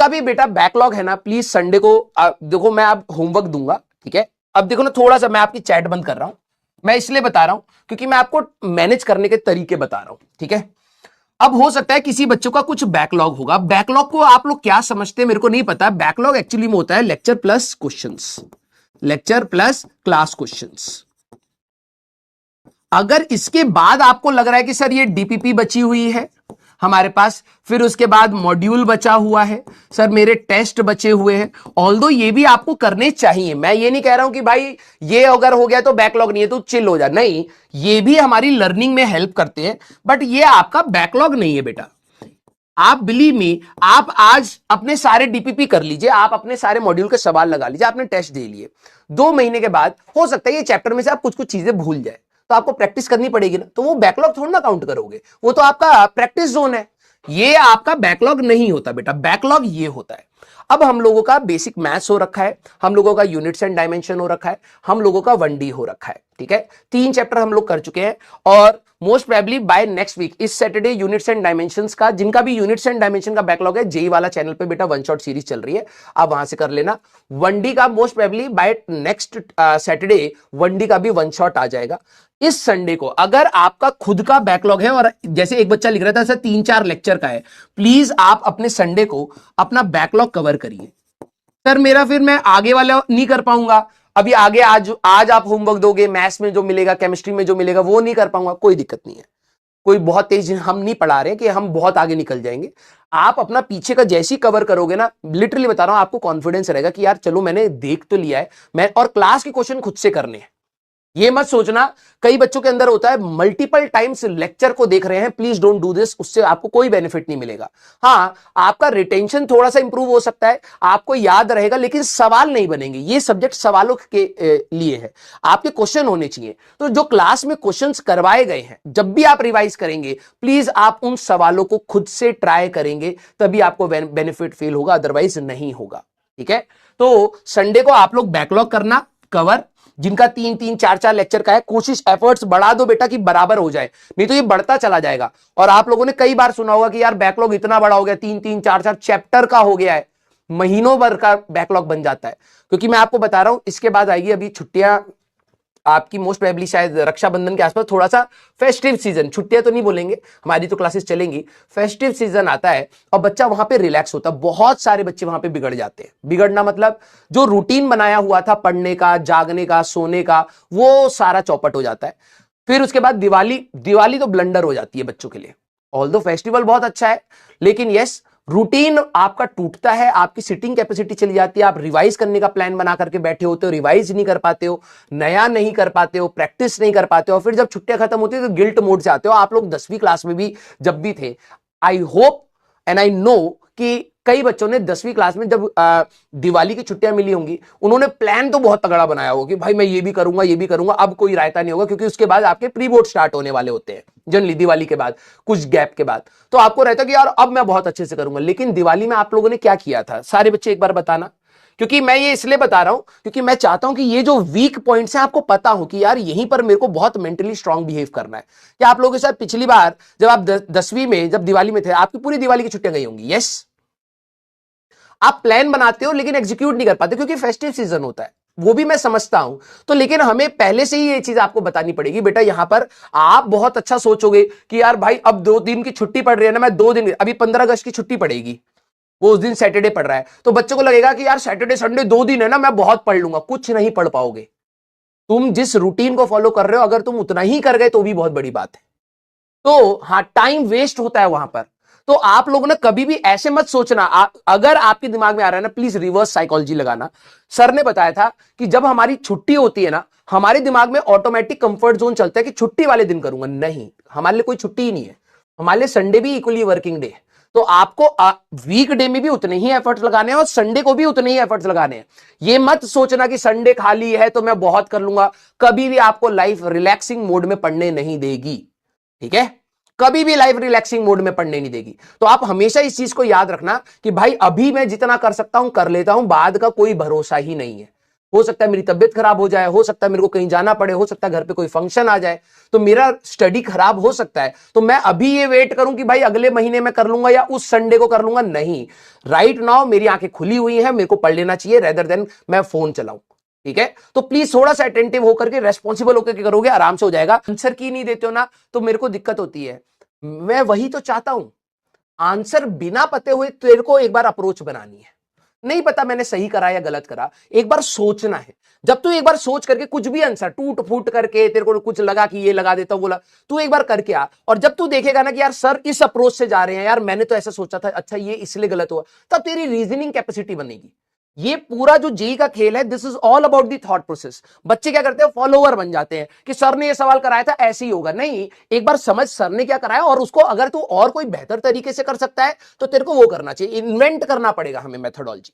जिनका भी बेटा बैकलॉग है ना, प्लीज संडे को देखो मैं अब होमवर्क दूंगा, ठीक है। अब देखो ना, थोड़ा सा मैं आपकी चैट बंद कर रहा हूं, मैं इसलिए बता रहा हूं क्योंकि मैं आपको मैनेज करने के तरीके बता रहा हूं, ठीक है। अब हो सकता है किसी बच्चों का कुछ बैकलॉग होगा। बैकलॉग को आप लोग क्या समझते हैं मेरे को नहीं पता। बैकलॉग एक्चुअली में होता है lecture plus questions, lecture plus class questions. अगर इसके बाद आपको लग रहा है कि सर ये डीपीपी बची हुई है हमारे पास, फिर उसके बाद मॉड्यूल बचा हुआ है, सर मेरे टेस्ट बचे हुए हैं, ऑल्दो ये भी आपको करने चाहिए। मैं ये नहीं कह रहा हूं कि भाई ये अगर हो गया तो बैकलॉग नहीं है तो चिल हो जा, नहीं, ये भी हमारी लर्निंग में हेल्प करते हैं, बट ये आपका बैकलॉग नहीं है बेटा। आप बिलीव मी, आप आज अपने सारे डीपीपी कर लीजिए, आप अपने सारे मॉड्यूल के सवाल लगा लीजिए, आपने टेस्ट दे लिए, 2 महीने के बाद हो सकता है ये चैप्टर में से आप कुछ कुछ चीजें भूल जाए, तो आपको प्रैक्टिस करनी पड़ेगी ना, तो वो बैकलॉग थोड़ा ना काउंट करोगे, वो तो आपका प्रैक्टिस जोन है। ये आपका बैकलॉग नहीं होता बेटा, बैकलॉग ये होता है। अब हम लोगों का बेसिक मैथ्स हो रखा है, हम लोगों का यूनिट्स एंड डायमेंशन हो रखा है, हम लोगों का 1D हो रखा है, ठीक है। 3 चैप्टर हम लोग कर चुके हैं, और most probably by next week इस सैटरडे यूनिट्स एंड डायमेंशंस का, जिनका भी यूनिट्स एंड डायमेंशन का बैकलॉग है, जेई वाला चैनल पे बेटा वन शॉट सीरीज चल रही है, आप वहां से कर लेना। 1D का most probably by next Saturday 1D का भी वन शॉट आ जाएगा। इस संडे को अगर आपका खुद का बैकलॉग है, और जैसे एक बच्चा लिख रहा था सर 3-4 लेक्चर का है, प्लीज आप अपने संडे को अपना बैकलॉग कवर करिए। सर मेरा फिर मैं आगे वाला नहीं कर पाऊंगा, अभी आगे आज आप होमवर्क दोगे, मैथ्स में जो मिलेगा, केमिस्ट्री में जो मिलेगा वो नहीं कर पाऊंगा, कोई दिक्कत नहीं है। कोई बहुत तेज हम नहीं पढ़ा रहे कि हम बहुत आगे निकल जाएंगे। आप अपना पीछे का जैसी कवर करोगे ना, लिटरली बता रहा हूं, आपको कॉन्फिडेंस रहेगा कि यार चलो मैंने देख तो लिया है, मैं और क्लास के क्वेश्चन खुद से करने हैं। ये मत सोचना, कई बच्चों के अंदर होता है मल्टीपल टाइम्स लेक्चर को देख रहे हैं, प्लीज डोंट डू दिस, उससे आपको कोई बेनिफिट नहीं मिलेगा। हाँ, आपका रिटेंशन थोड़ा सा इंप्रूव हो सकता है, आपको याद रहेगा, लेकिन सवाल नहीं बनेंगे। ये सब्जेक्ट सवालों के लिए है, आपके क्वेश्चन होने चाहिए। तो जो क्लास में क्वेश्चंस करवाए गए हैं, जब भी आप रिवाइज करेंगे, प्लीज आप उन सवालों को खुद से ट्राई करेंगे, तभी आपको बेनिफिट फील होगा, अदरवाइज नहीं होगा, ठीक है। तो संडे को आप लोग बैकलॉग करना कवर, जिनका 3-3, 4-4 लेक्चर का है, कोशिश एफर्ट्स बढ़ा दो बेटा कि बराबर हो जाए, नहीं तो ये बढ़ता चला जाएगा। और आप लोगों ने कई बार सुना होगा कि यार बैकलॉग इतना बड़ा हो गया, 3-3, 4-4 चैप्टर का हो गया है, महीनों भर का बैकलॉग बन जाता है। क्योंकि मैं आपको बता रहा हूं, इसके बाद आएगी अभी छुट्टियां आपकी, मोस्ट प्रोबेबली शायद रक्षाबंधन के आसपास, थोड़ा सा फेस्टिव सीजन, छुट्टियां तो नहीं बोलेंगे, हमारी तो क्लासेस चलेंगी, फेस्टिव सीजन आता है और बच्चा वहां पे रिलैक्स होता है। बहुत सारे बच्चे वहां पे बिगड़ जाते हैं, बिगड़ना मतलब जो रूटीन बनाया हुआ था पढ़ने का, जागने का, सोने का, वो सारा चौपट हो जाता है। फिर उसके बाद दिवाली तो ब्लंडर हो जाती है बच्चों के लिए। ऑल्दो फेस्टिवल बहुत अच्छा है, लेकिन यस, रूटीन आपका टूटता है, आपकी सिटिंग कैपेसिटी चली जाती है, आप रिवाइज करने का प्लान बना करके बैठे होते हो, रिवाइज नहीं कर पाते हो, नया नहीं कर पाते हो, प्रैक्टिस नहीं कर पाते हो, फिर जब छुट्टियां खत्म होती है तो गिल्ट मोड से आते हो। आप लोग 10वीं क्लास में भी जब भी थे, I hope and I know कि कई बच्चों ने 10वीं क्लास में जब दिवाली की छुट्टियां मिली होंगी, उन्होंने प्लान तो बहुत तगड़ा बनाया होगा कि भाई मैं ये भी करूंगा, ये भी करूंगा। अब कोई रायता नहीं होगा, क्योंकि उसके बाद आपके प्री बोर्ड स्टार्ट होने वाले होते हैं जनरली दिवाली के बाद, कुछ गैप के बाद। तो आपको रहता कि यार अब मैं बहुत अच्छे से करूंगा, लेकिन दिवाली में आप लोगों ने क्या किया था, सारे बच्चे एक बार बताना। क्योंकि मैं ये इसलिए बता रहा हूं क्योंकि मैं चाहता हूं कि ये जो वीक पॉइंट्स हैं आपको पता हो कि यार यहीं पर मेरे को बहुत मेंटली स्ट्रांग बिहेव करना है। क्या आप लोगों के साथ पिछली बार जब आप 10वीं में जब दिवाली में थे, आपकी पूरी दिवाली की छुट्टियां गई होंगी? यस, आप प्लान बनाते हो लेकिन एग्जीक्यूट नहीं कर पाते, क्योंकि फेस्टिव सीजन होता है, वो भी मैं समझता हूं। तो लेकिन हमें पहले से ही ये चीज आपको बतानी पड़ेगी बेटा। यहां पर आप बहुत अच्छा सोचोगे कि यार भाई अब 2 दिन की छुट्टी पड़ रही है ना, मैं 2 दिन, अभी 15 अगस्त की छुट्टी पड़ेगी, वो उस दिन सैटरडे पड़ रहा है, तो बच्चों को लगेगा कि यार सैटरडे संडे 2 दिन है ना, मैं बहुत पढ़ लूंगा। कुछ नहीं पढ़ पाओगे। तुम जिस रूटीन को फॉलो कर रहे हो, अगर तुम उतना ही कर गए तो भी बहुत बड़ी बात है। तो हाँ, टाइम वेस्ट होता है वहां पर। तो आप लोग ना कभी भी ऐसे मत सोचना, अगर आपके दिमाग में आ रहा है ना, प्लीज रिवर्स साइकोलॉजी लगाना। सर ने बताया था कि जब हमारी छुट्टी होती है ना, हमारे दिमाग में ऑटोमेटिक कंफर्ट जोन चलता है कि छुट्टी वाले दिन करूंगा। नहीं, हमारे लिए कोई छुट्टी ही नहीं है, हमारे लिए संडे भी इक्वली वर्किंग डे है। तो आपको वीक डे में भी उतने ही एफर्ट्स लगाने हैं और संडे को भी उतने ही एफर्ट्स लगाने हैं। ये मत सोचना कि संडे खाली है तो मैं बहुत कर लूंगा। कभी भी आपको लाइफ रिलैक्सिंग मोड में पढ़ने नहीं देगी, ठीक है? कभी भी लाइफ रिलैक्सिंग मोड में पढ़ने नहीं देगी। तो आप हमेशा इस चीज को याद रखना कि भाई अभी मैं जितना कर सकता हूं कर लेता हूं, बाद का कोई भरोसा ही नहीं है, हो सकता है मेरी तबीयत खराब हो जाए, हो सकता है मेरे को कहीं जाना पड़े, हो सकता है घर पे कोई फंक्शन आ जाए, तो मेरा स्टडी खराब हो सकता है। तो मैं अभी ये वेट करूं कि भाई अगले महीने में कर लूंगा या उस संडे को कर लूंगा, नहीं। राइट नाउ मेरी आंखें खुली हुई हैं, मेरे को पढ़ लेना चाहिए रेदर देन मैं फोन चलाऊं। ठीक है, तो प्लीज थोड़ा सा अटेंटिव होकर के, रेस्पॉन्सिबल होकर के करोगे, आराम से हो जाएगा। आंसर की नहीं देते हो ना तो मेरे को दिक्कत होती है। मैं वही तो चाहता हूं, आंसर बिना पते हुए तेरे को एक बार अप्रोच बनानी है। नहीं पता मैंने सही करा या गलत करा, एक बार सोचना है। जब तू एक बार सोच करके कुछ भी आंसर टूट फूट करके तेरे को कुछ लगा कि ये लगा देता हूं, बोला तू एक बार करके आ, और जब तू देखेगा ना कि यार सर इस अप्रोच से जा रहे हैं, यार मैंने तो ऐसा सोचा था, अच्छा ये इसलिए गलत हुआ, तब तेरी रीजनिंग कैपेसिटी बनेगी। ये पूरा जो जेई का खेल है, this is all about the thought process. बच्चे क्या करते हैं, फॉलोअर बन जाते हैं कि सर ने ये सवाल कराया था ऐसे ही होगा। नहीं, एक बार समझ सर ने क्या कराया, और उसको अगर तू और कोई बेहतर तरीके से कर सकता है तो तेरे को वो करना चाहिए, इन्वेंट करना पड़ेगा हमें मेथोडोलॉजी।